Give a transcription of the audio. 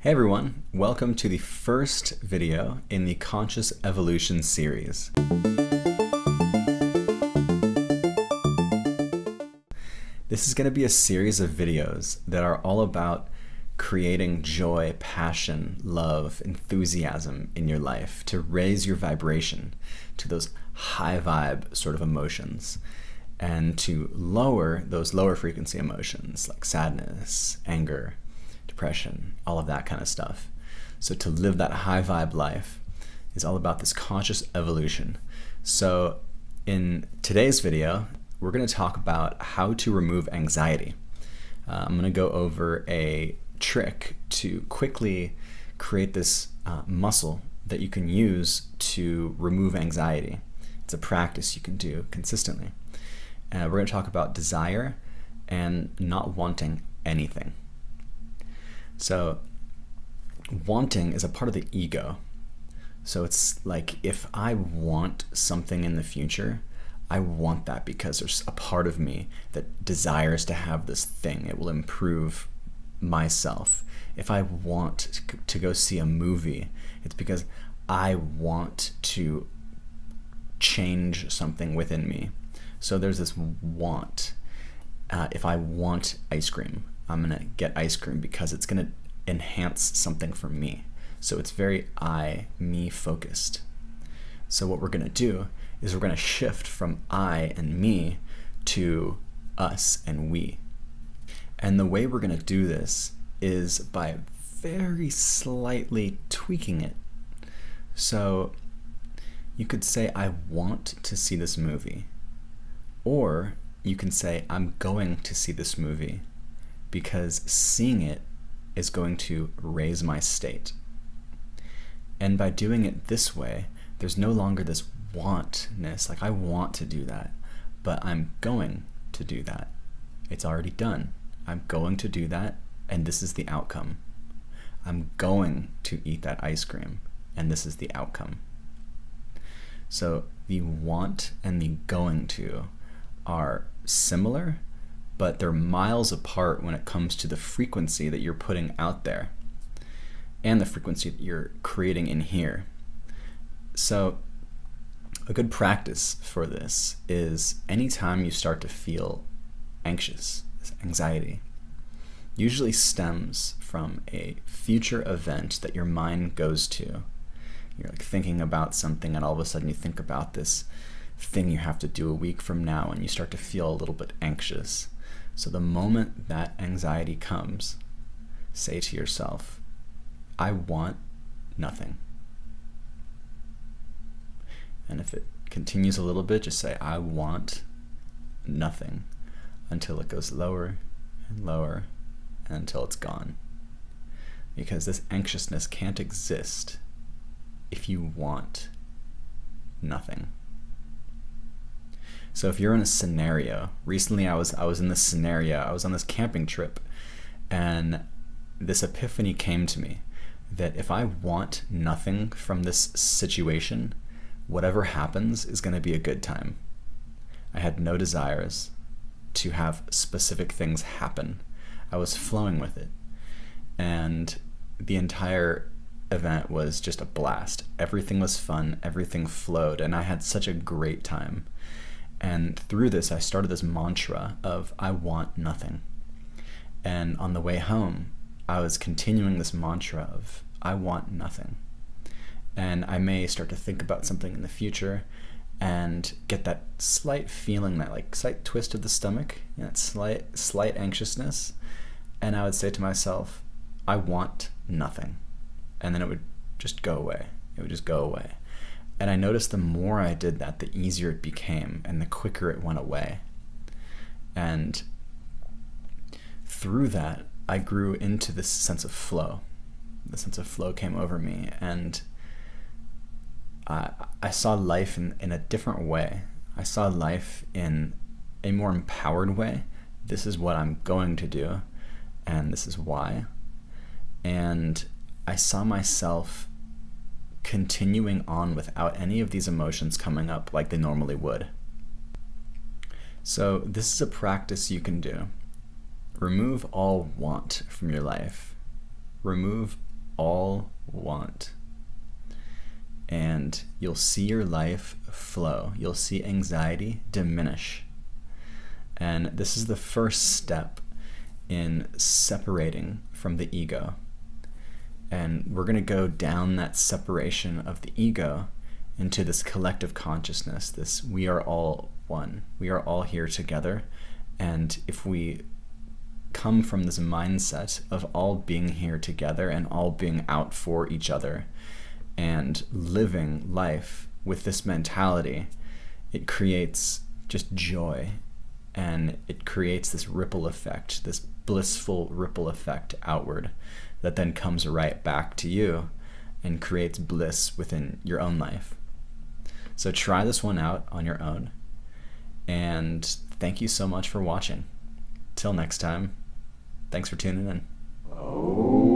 Hey everyone, welcome to the first video in the Conscious Evolution series. This is going to be a series of videos that are all about creating joy, passion, love, enthusiasm in your life to raise your vibration to those high vibe sort of emotions and to lower those lower frequency emotions like sadness, anger, depression, all of that kind of stuff. So to live that high vibe life is all about this conscious evolution. So in today's video, we're going to talk about how to remove anxiety. I'm going to go over a trick to quickly create this muscle that you can use to remove anxiety. It's a practice you can do consistently. We're going to talk about desire and not wanting anything. So wanting is a part of the ego. So it's like if I want something in the future, I want that because there's a part of me that desires to have this thing. It will improve myself. If I want to go see a movie, it's because I want to change something within me. So there's this want. If I want ice cream, I'm going to get ice cream because it's going to enhance something for me. So it's very me focused. So what we're going to do is we're going to shift from I and me to us and we. And the way we're going to do this is by very slightly tweaking it. So you could say, I want to see this movie. Or you can say, I'm going to see this movie because seeing it is going to raise my state. And by doing it this way, there's no longer this wantness, like I want to do that, but I'm going to do that. It's already done. I'm going to do that, and this is the outcome. I'm going to eat that ice cream, and this is the outcome. So the want and the going to are similar, but they're miles apart when it comes to the frequency that you're putting out there and the frequency that you're creating in here. So a good practice for this is anytime you start to feel anxious, this anxiety usually stems from a future event that your mind goes to. You're like thinking about something and all of a sudden you think about this thing you have to do a week from now and you start to feel a little bit anxious. So the moment that anxiety comes, say to yourself, I want nothing. And if it continues a little bit, just say, I want nothing until it goes lower and lower and until it's gone. Because this anxiousness can't exist if you want nothing. So if you're in a scenario, recently I was in this scenario, I was on this camping trip, and this epiphany came to me that if I want nothing from this situation, whatever happens is going to be a good time. I had no desires to have specific things happen. I was flowing with it. And the entire event was just a blast. Everything was fun, everything flowed, and I had such a great time. And through this, I started this mantra of I want nothing. And on the way home, I was continuing this mantra of I want nothing. And I may start to think about something in the future and get that slight feeling, that like slight twist of the stomach, that slight anxiousness. And I would say to myself, I want nothing. And then it would just go away. It would just go away. And I noticed the more I did that, the easier it became and the quicker it went away. And through that, I grew into this sense of flow. The sense of flow came over me, and I saw life in a different way. I saw life in a more empowered way. This is what I'm going to do, and this is why. And I saw myself continuing on without any of these emotions coming up like they normally would. So this is a practice you can do. Remove all want from your life remove all want. And you'll see your life flow. You'll see anxiety diminish. And this is the first step in separating from the ego. And we're going to go down that separation of the ego into this collective consciousness, this we are all one. We are all here together. And if we come from this mindset of all being here together and all being out for each other and living life with this mentality, it creates just joy, and it creates this ripple effect, this blissful ripple effect outward that then comes right back to you and creates bliss within your own life. So try this one out on your own, and thank you so much for watching. Till next time, thanks for tuning in.